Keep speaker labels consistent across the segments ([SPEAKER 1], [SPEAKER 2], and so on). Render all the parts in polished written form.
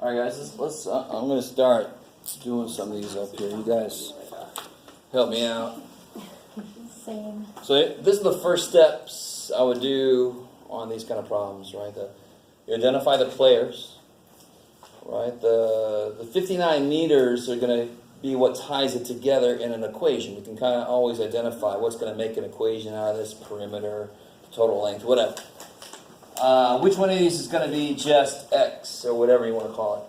[SPEAKER 1] All right, guys, let's I'm going to start doing some of these up here. You guys help me out.
[SPEAKER 2] Same.
[SPEAKER 1] So this is the first steps I would do on these kind of problems, right? You identify the players, right? The 59 meters are going to be what ties it together in an equation. You can kind of always identify what's going to make an equation out of this: perimeter, total length, whatever. Which one of these is going to be just x, or whatever you want to call it?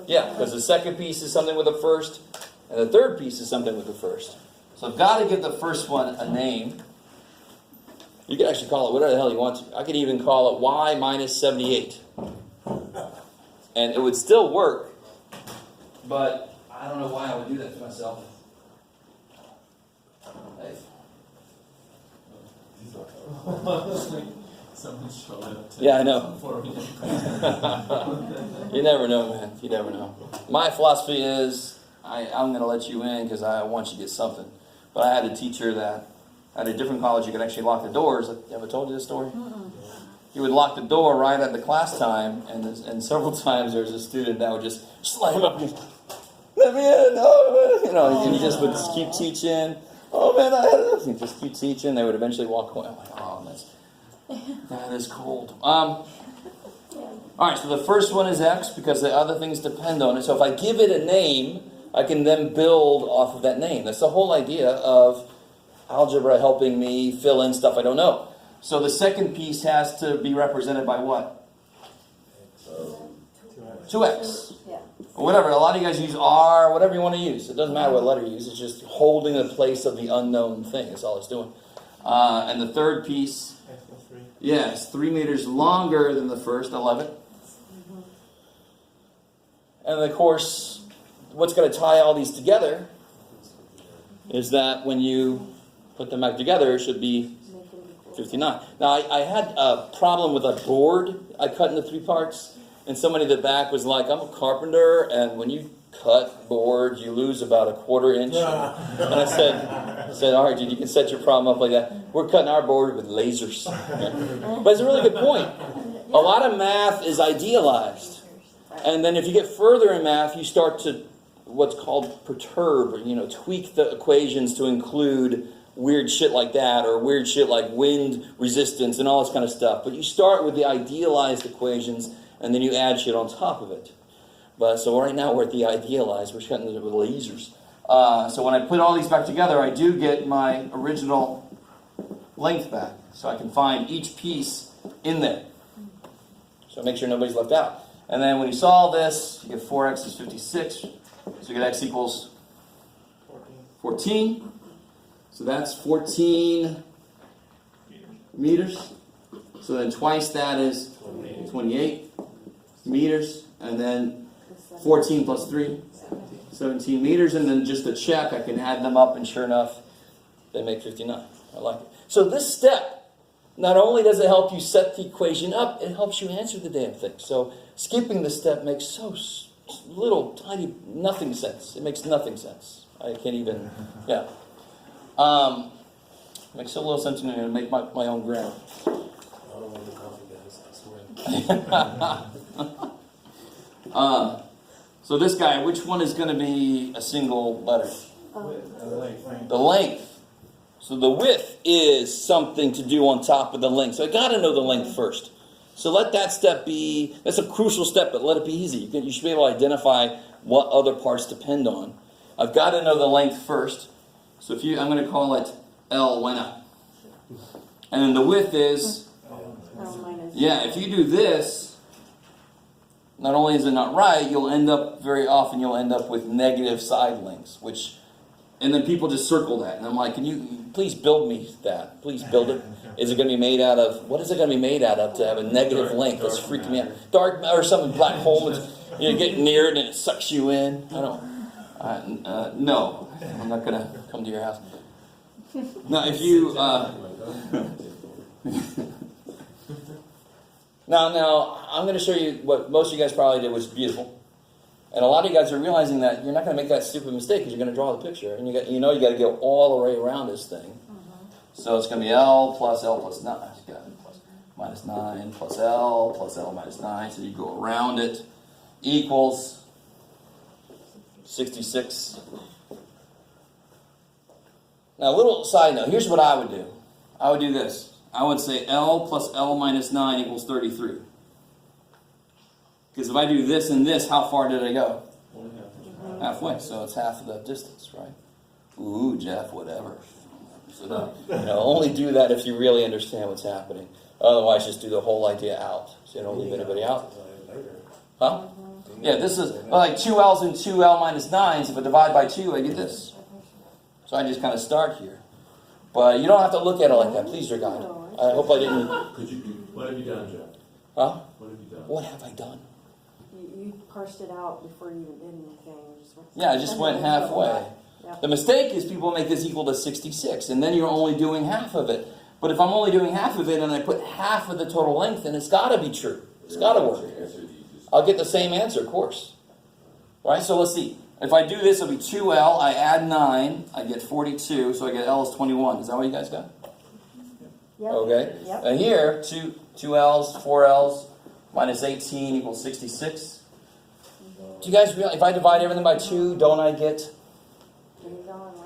[SPEAKER 1] Yeah, because the second piece is something with the first, and the third piece is something with the first. So I've got to give the first one a name. You can actually call it whatever the hell you want to. I could even call it y minus 78. And it would still work, but I don't know why I would do that to myself. Hey. Yeah, I know. You never know, man. You never know. My philosophy is I'm going to let you in because I want you to get something. But I had a teacher that at a different college, you could actually lock the doors. Have I ever told you this story? He would lock the door right at the class time, and several times there was a student that would just slam up and let me in. Oh, you know, and he just would just keep teaching. Oh man, he'd just keep teaching. They would eventually walk away. I'm like, oh, that is cold. All right, so the first one is x because the other things depend on it. So if I give it a name, I can then build off of that name. That's the whole idea of algebra helping me fill in stuff I don't know. So the second piece has to be represented by what? 2x.
[SPEAKER 2] Yeah.
[SPEAKER 1] Or whatever. A lot of you guys use r, whatever you want to use. It doesn't matter what letter you use. It's just holding the place of the unknown thing. That's all it's doing. And the third piece, yeah, it's 3 meters longer than the first. I love it. And of course, what's going to tie all these together is that when you put them back together, it should be 59. Now, I had a problem with a board I cut into 3 parts, and somebody in the back was like, I'm a carpenter, and when you cut board, you lose about a 1/4 inch. And I said, all right, dude, you can set your problem up like that. We're cutting our board with lasers. But it's a really good point. A lot of math is idealized. And then if you get further in math, you start to what's called perturb, or, tweak the equations to include weird shit like that, or weird shit like wind resistance and all this kind of stuff. But you start with the idealized equations, and then you add shit on top of it. But so right now we're at the idealized. We're cutting it with lasers. So when I put all these back together, I do get my original length back. So I can find each piece in there. So make sure nobody's left out. And then when you solve this, you get 4x is 56. So you get x equals 14. So that's 14 meters. So then twice that is 28 meters. And then 14 plus 3, 17 meters. And then just to check, I can add them up, and sure enough, they make 59. I like it. So this step, not only does it help you set the equation up, it helps you answer the damn thing. So skipping this step makes so little, tiny, nothing sense. It makes nothing sense. I can't even, yeah. Makes so little sense to me to make my own grammar.
[SPEAKER 3] I don't want the coffee, guys. I swear.
[SPEAKER 1] So this guy, which one is going to be a single letter? The length. So the width is something to do on top of the length. So I got to know the length first. So let that step be, that's a crucial step, but let it be easy. You should be able to identify what other parts depend on. I've got to know the length first. So I'm going to call it L, why not? And then the width is, yeah, if you do this, not only is it not right, very often you'll end up with negative side lengths, and then people just circle that. And I'm like, can you please build me that? Please build it. Is it going to be made out of, what is it going to be made out of to have a negative length? That's freaking me out. Dark, or something, black hole, you get near it and it sucks you in. No, I'm not going to come to your house. Now, if you, now, I'm going to show you what most of you guys probably did, was beautiful. And a lot of you guys are realizing that you're not going to make that stupid mistake because you're going to draw the picture. And you got to go all the way around this thing. So it's going to be L plus 9. Minus 9 plus L minus 9. So you go around it. equals 66. Now, a little side note. Here's what I would do. I would do this. I would say L plus L minus 9 equals 33. Because if I do this and this, how far did I go? Halfway. So it's half of that distance, right? Ooh, Jeff, whatever. So only do that if you really understand what's happening. Otherwise, just do the whole idea out. So you don't leave anybody out. Huh? Yeah, this is like 2L's and 2L minus 9s. If I divide by 2, I get this. So I just kind of start here. But you don't have to look at it like that. Please, your God. I hope I didn't...
[SPEAKER 3] What have you done, Jeff?
[SPEAKER 1] Huh?
[SPEAKER 3] What have you done?
[SPEAKER 1] What have I done?
[SPEAKER 4] You parsed it out before you even did anything.
[SPEAKER 1] Yeah, I just went halfway.
[SPEAKER 4] Yep.
[SPEAKER 1] The mistake is people make this equal to 66, and then you're only doing half of it. But if I'm only doing half of it and I put half of the total length, then it's got to be true. It's got to work. I'll get the same answer, of course. Right? So let's see. If I do this, it'll be 2L. I add 9. I get 42. So I get L is 21. Is that what you guys got?
[SPEAKER 4] Yep.
[SPEAKER 1] Okay.
[SPEAKER 4] Yep.
[SPEAKER 1] And here, two L's, 4L's, minus 18 equals 66. Do you guys realize, if I divide everything by 2, don't I get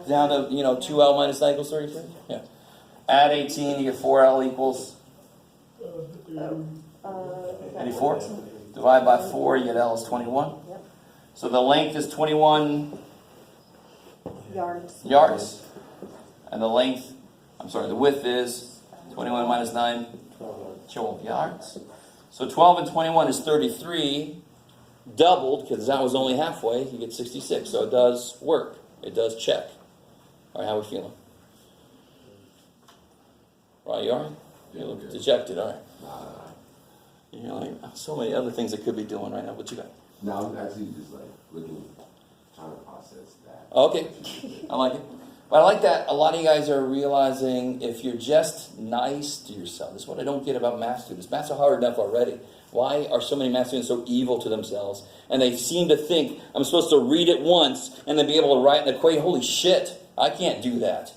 [SPEAKER 1] down to, 2L minus 9 equals 33? Yeah. Add 18, you get 4L equals 84. Divide by 4, you get L is 21.
[SPEAKER 4] Yep.
[SPEAKER 1] So the length is 21
[SPEAKER 4] yards.
[SPEAKER 1] And the width is 21 minus 9, 12 yards. So 12 and 21 is 33. Doubled, because that was only halfway, you get 66. So it does work. It does check. All right, how are we feeling? Right, you all right? You look dejected, all right. You're like, so many other things I could be doing right now. What you got?
[SPEAKER 5] No, I'm actually just like looking, trying to process that.
[SPEAKER 1] Okay, I like it. But I like that a lot of you guys are realizing if you're just nice to yourself. This is what I don't get about math students. Maths are hard enough already. Why are so many math students so evil to themselves? And they seem to think, I'm supposed to read it once and then be able to write an equation. Holy shit, I can't do that.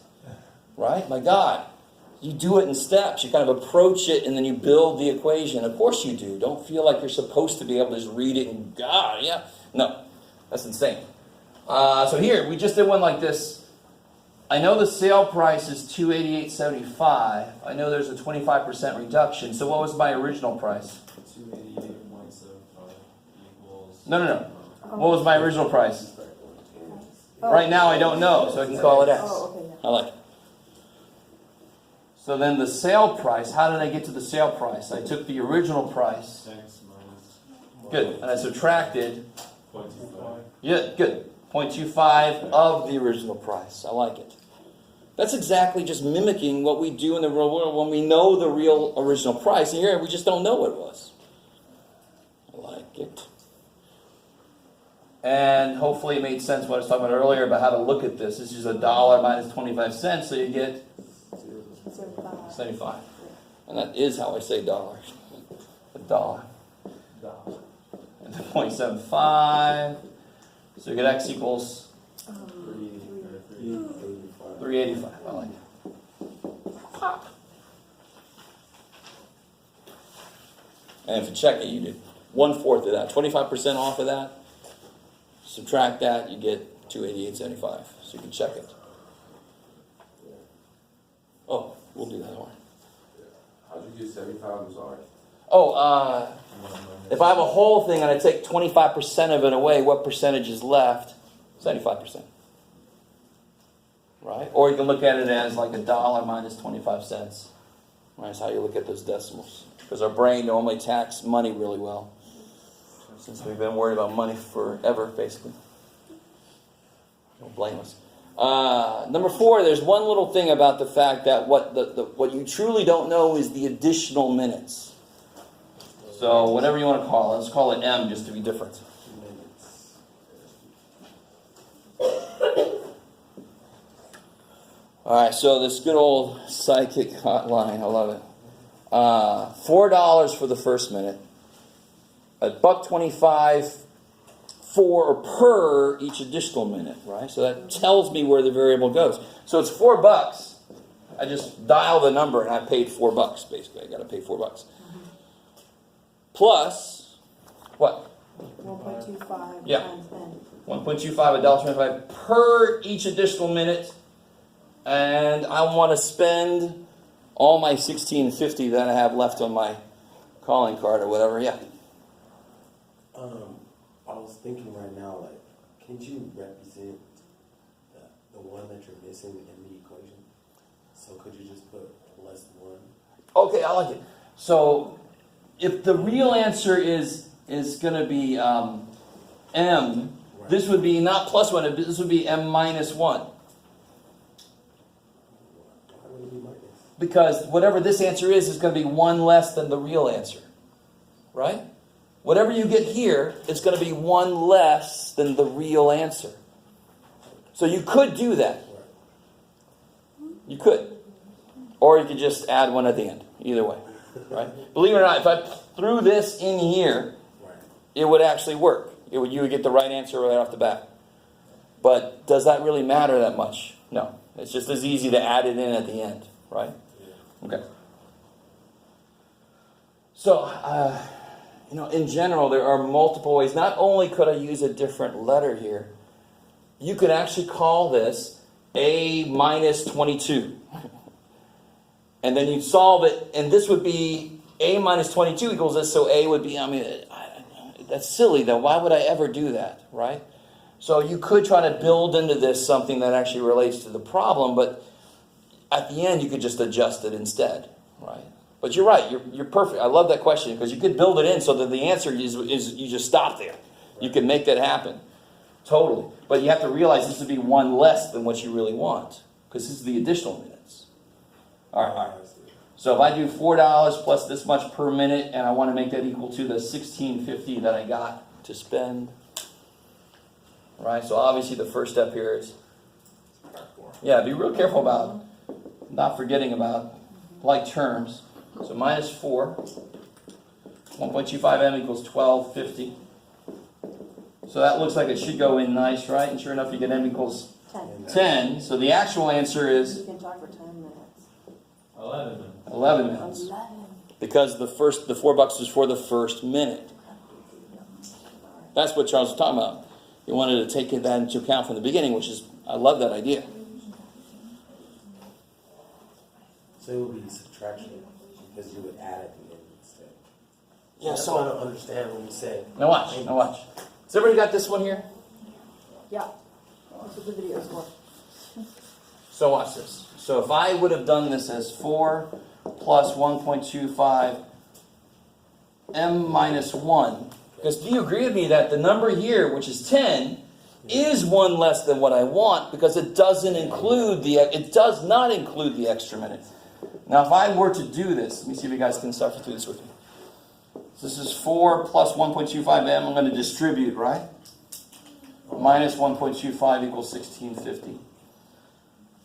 [SPEAKER 1] Right? My God. You do it in steps. You kind of approach it and then you build the equation. Of course you do. Don't feel like you're supposed to be able to just read it and God, yeah. No, that's insane. So here, we just did one like this. I know the sale price is $288.75. I know there's a 25% reduction. So what was my original price?
[SPEAKER 3] 288.75 equals...
[SPEAKER 1] No. What was my original price? Right now I don't know, so I can call it X.
[SPEAKER 4] Oh, okay, yeah.
[SPEAKER 1] I like it. So then the sale price, how did I get to the sale price? I took the original price.
[SPEAKER 3] X minus...
[SPEAKER 1] Good. And I subtracted.
[SPEAKER 3] 0.25.
[SPEAKER 1] Yeah, good. 0.25 of the original price. I like it. That's exactly just mimicking what we do in the real world when we know the real original price. And here we just don't know what it was. I like it. And hopefully it made sense what I was talking about earlier about how to look at this. This is $1 minus 25 cents, so you get 75. And that is how I say dollars. $1. And 0.75. So you get X equals 385. I like it. Pop. And if you check it, you did 1/4 of that. 25% off of that. Subtract that, you get 288.75. So you can check it. Oh, we'll do that one.
[SPEAKER 5] How'd you get 75? I'm sorry.
[SPEAKER 1] Oh, if I have a whole thing and I take 25% of it away, what percentage is left? 75%. Right? Or you can look at it as like $1 minus 25 cents. Right? That's how you look at those decimals. Because our brain normally attacks money really well. Since we've been worried about money forever, basically. Don't blame us. Number 4, there's one little thing about the fact that what you truly don't know is the additional minutes. So whatever you want to call it, let's call it M just to be different. All right, so this good old psychic hotline, I love it. $4 for the first minute, $1.25 for or per each additional minute, right? So that tells me where the variable goes. So it's $4. I just dial the number and I paid $4 basically. I got to pay $4. Plus, what?
[SPEAKER 4] 1.25. $1.25
[SPEAKER 1] Yeah.
[SPEAKER 4] times N.
[SPEAKER 1] 1.25, $1.25 per each additional minute. And I want to spend all my $16.50 that I have left on my calling card or whatever. Yeah.
[SPEAKER 6] I was thinking right now, like, can't you represent the one that you're missing in the equation? So could you just put plus 1?
[SPEAKER 1] Okay, I like it. So if the real answer is going to be M,
[SPEAKER 6] Right.
[SPEAKER 1] this would be not plus 1, this would be M minus 1.
[SPEAKER 6] Why would it be minus?
[SPEAKER 1] Because whatever this answer is going to be 1 less than the real answer. Right? Whatever you get here is going to be 1 less than the real answer. So you could do that. You could. Or you could just add 1 at the end. Either way. Right? Believe it or not, if I threw this in here,
[SPEAKER 6] Right.
[SPEAKER 1] it would actually work. You would get the right answer right off the bat. But does that really matter that much? No. It's just as easy to add it in at the end. Right? Okay. So, in general, there are multiple ways. Not only could I use a different letter here, you could actually call this A minus 22. And then you'd solve it, and this would be A minus 22 equals this, so A would be, that's silly though. Why would I ever do that, right? So you could try to build into this something that actually relates to the problem, but at the end you could just adjust it instead, right? But you're right, you're perfect. I love that question because you could build it in so that the answer is you just stop there. You can make that happen. Totally. But you have to realize this would be 1 less than what you really want because this is the additional minutes. All right. So if I do $4 plus this much per minute and I want to make that equal to the $16.50 that I got to spend. Right? So obviously the first step here is, yeah, be real careful about not forgetting about like terms. So minus 4, 1.25 M equals 12.50. So that looks like it should go in nice, right? And sure enough, you get M equals 10. So the actual answer
[SPEAKER 4] You
[SPEAKER 1] is
[SPEAKER 4] can talk for 10 minutes.
[SPEAKER 3] 11 minutes.
[SPEAKER 1] 11 minutes.
[SPEAKER 4] 11.
[SPEAKER 1] Because the $4 is for the first minute. That's what Charles was talking about. He wanted to take that into account from the beginning, which is, I love that idea.
[SPEAKER 6] So it would be subtraction because you would add at the end instead.
[SPEAKER 1] Yeah,
[SPEAKER 6] That's
[SPEAKER 1] so-
[SPEAKER 6] why I don't understand when you say.
[SPEAKER 1] Now watch, now watch. Has everybody got this one here?
[SPEAKER 4] Yeah. That's what the video is for.
[SPEAKER 1] So watch this. So if I would have done this as 4 plus 1.25 M minus 1, because do you agree with me that the number here, which is 10, is 1 less than what I want because it does not include the extra minute. Now if I were to do this, let me see if you guys can suffer through this with me. So this is 4 plus 1.25 M. I'm going to distribute, right? Minus 1.25 equals 16.50.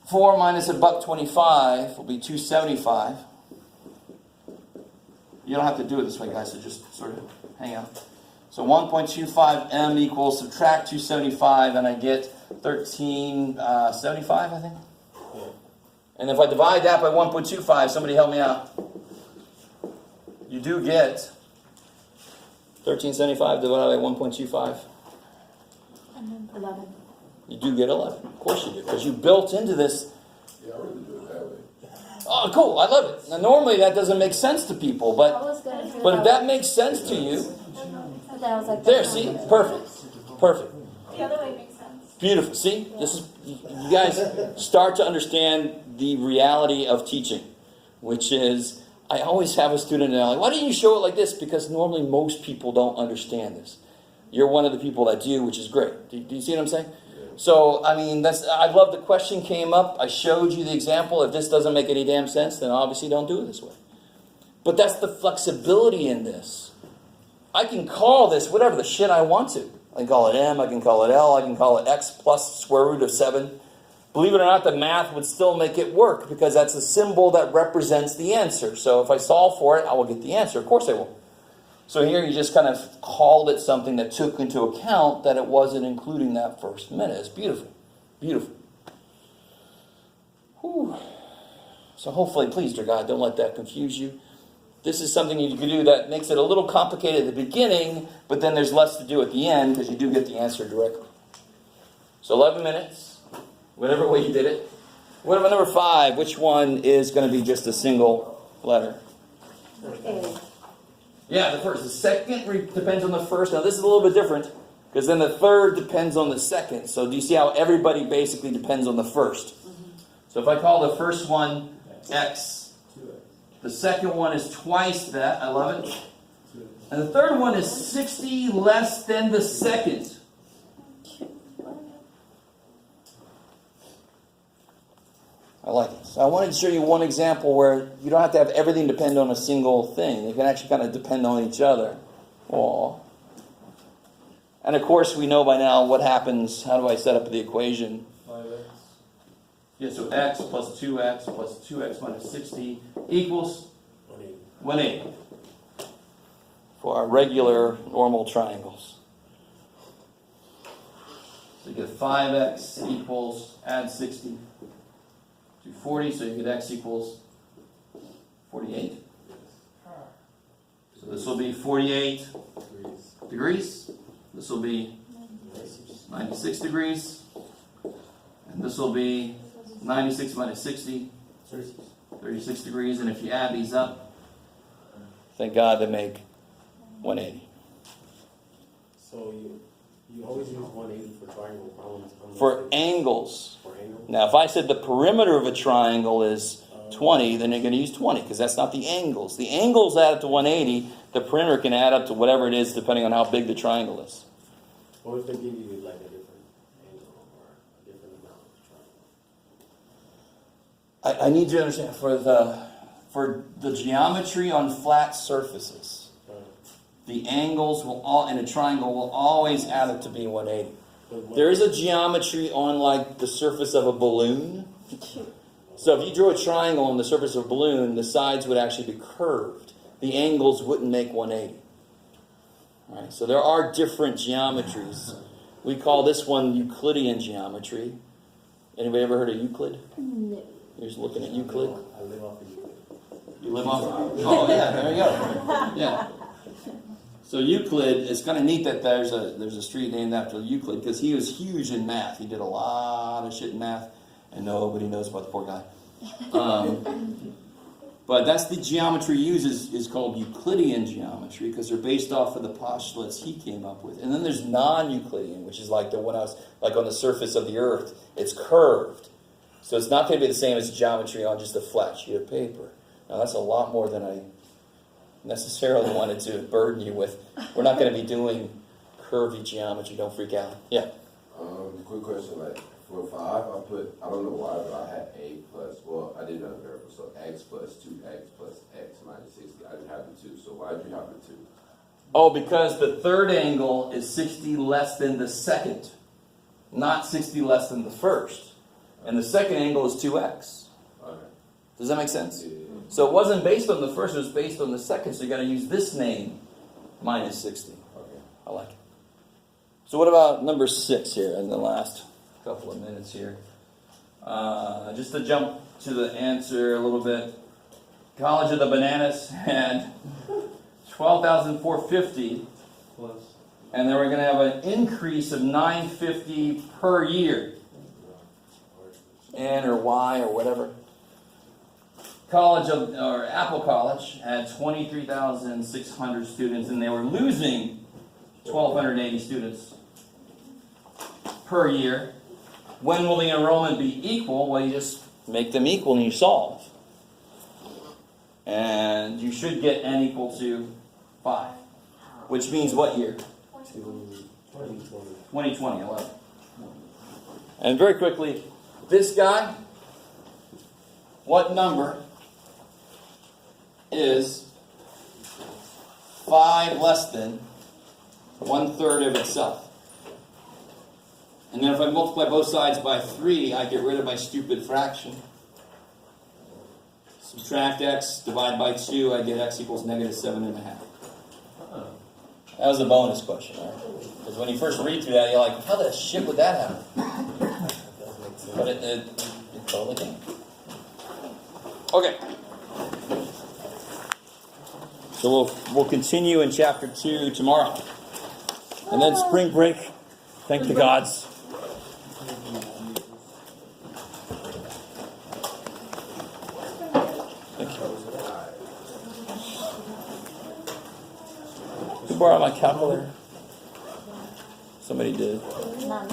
[SPEAKER 1] 4 minus $1.25 will be $2.75. You don't have to do it this way, guys, so just sort of hang out. So 1.25 M equals, subtract 275, and I get 13.75, I think. And if I divide that by 1.25, somebody help me out. You do get 13.75 divided by 1.25.
[SPEAKER 4] 11.
[SPEAKER 1] You do get 11. Of course you do, because you built into this.
[SPEAKER 5] Yeah, I really do it that way.
[SPEAKER 1] Oh, cool! I love it. Now, normally that doesn't make sense to people,
[SPEAKER 2] I
[SPEAKER 1] but
[SPEAKER 2] was gonna do
[SPEAKER 1] if that makes sense to you,
[SPEAKER 2] but then I was like,
[SPEAKER 1] there.
[SPEAKER 2] that's
[SPEAKER 1] See,
[SPEAKER 2] not-
[SPEAKER 1] perfect.
[SPEAKER 7] The other way makes sense.
[SPEAKER 1] Beautiful. See, this is, you guys start to understand the reality of teaching, which is, I always have a student and they're like, why didn't you show it like this? Because normally most people don't understand this. You're one of the people that do, which is great. Do you see what I'm saying? So, I mean, I love the question came up. I showed you the example. If this doesn't make any damn sense, then obviously don't do it this way. But that's the flexibility in this. I can call this whatever the shit I want to. I can call it M, I can call it L, I can call it X plus square root of 7. Believe it or not, the math would still make it work because that's a symbol that represents the answer. So if I solve for it, I will get the answer. Of course I will. So here you just kind of called it something that took into account that it wasn't including that first minute. It's beautiful. Beautiful. Whew. So hopefully, please, dear God, don't let that confuse you. this is something you can do that makes it a little complicated at the beginning, but then there's less to do at the end because you do get the answer directly. So 11 minutes, whatever way you did it. What about number 5? Which one is going to be just a single letter?
[SPEAKER 4] A.
[SPEAKER 1] Yeah, the first. The second depends on the first. Now this is a little bit different because then the third depends on the second. So do you see how everybody basically depends on the first? So if I call the first one X, the second one is twice that, I love it. And the third one is 60 less than the second. I like it. So I wanted to show you one example where you don't have to have everything depend on a single thing. They can actually kind of depend on each other. Aw. And of course we know by now what happens. How do I set up the equation?
[SPEAKER 3] 5x.
[SPEAKER 1] Yeah, so x plus 2x minus 60 equals 180 for our regular normal triangles. So you get 5x equals, add 60 to 40, so you get x equals 48. So this will be 48 degrees. This will be 96 degrees. And this will be 96 minus 60, 36 degrees. And if you add these up, thank God they make 180.
[SPEAKER 6] So you always use 180 for triangle problems?
[SPEAKER 1] For angles.
[SPEAKER 6] For angle?
[SPEAKER 1] Now, if I said the perimeter of a triangle is 20, then you're going to use 20 because that's not the angles. The angles add up to 180. The perimeter can add up to whatever it is depending on how big the triangle is.
[SPEAKER 6] What if they give you like a different angle or a different amount of triangle?
[SPEAKER 1] I need you to understand, for the geometry on flat surfaces, the angles will all in a triangle will always add up to be 180. There is a geometry on like the surface of a balloon. So if you drew a triangle on the surface of a balloon, the sides would actually be curved. The angles wouldn't make 180. Right? So there are different geometries. We call this one Euclidean geometry. Anybody ever heard of Euclid?
[SPEAKER 2] No.
[SPEAKER 1] You're just looking at Euclid.
[SPEAKER 6] I live off of Euclid.
[SPEAKER 1] You live off. Oh yeah, there you go. Yeah. So Euclid, it's kind of neat that there's a street named after Euclid because he was huge in math. He did a lot of shit in math, and nobody knows about the poor guy. But that's the geometry he uses is called Euclidean geometry because they're based off of the postulates he came up with. And then there's non-Euclidean, which is like the one I was like on the surface of the earth. It's curved, so it's not going to be the same as geometry on just a flat sheet of paper. Now that's a lot more than I necessarily wanted to burden you with. We're not going to be doing curvy geometry. Don't freak out. Yeah.
[SPEAKER 5] Quick question, like for 5, I don't know why, but I had a plus, well, I didn't know the variable, so x plus 2x plus x minus 60. I didn't have the 2, so why did you have the 2?
[SPEAKER 1] Oh, because the third angle is 60 less than the second, not 60 less than the first. And the second angle is 2x.
[SPEAKER 5] Okay.
[SPEAKER 1] Does that make sense?
[SPEAKER 5] Yeah.
[SPEAKER 1] So it wasn't based on the first, it was based on the second, so you got to use this name minus 60.
[SPEAKER 5] Okay.
[SPEAKER 1] I like it. So what about number 6 here in the last couple of minutes here? Just to jump to the answer a little bit. College of the Bananas had 12,450,
[SPEAKER 3] Plus.
[SPEAKER 1] and then we're going to have an increase of 950 per year. N or Y or whatever. Apple College had 23,600 students, and they were losing 1,280 students per year. When will the enrollment be equal? Well, you just make them equal and you solve. And you should get n equal to 5. Which means what year? 2020, 11. And very quickly, this guy, what number is 5 less than 1/3 of itself? And then if I multiply both sides by 3, I get rid of my stupid fraction. Subtract x, divide by 2, I get x equals negative 7.5. That was a bonus question, right? Because when you first read through that, you're like, how the shit would that happen? But it totally can. Okay. So we'll continue in chapter 2 tomorrow. And then spring break. Thank the gods. Thank you. Who borrowed my calculator? Somebody did.
[SPEAKER 2] None.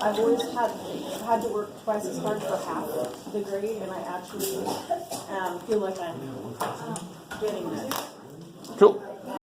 [SPEAKER 4] I've always had to work twice as hard for half the grade, and I actually feel like I'm getting this.
[SPEAKER 1] Cool.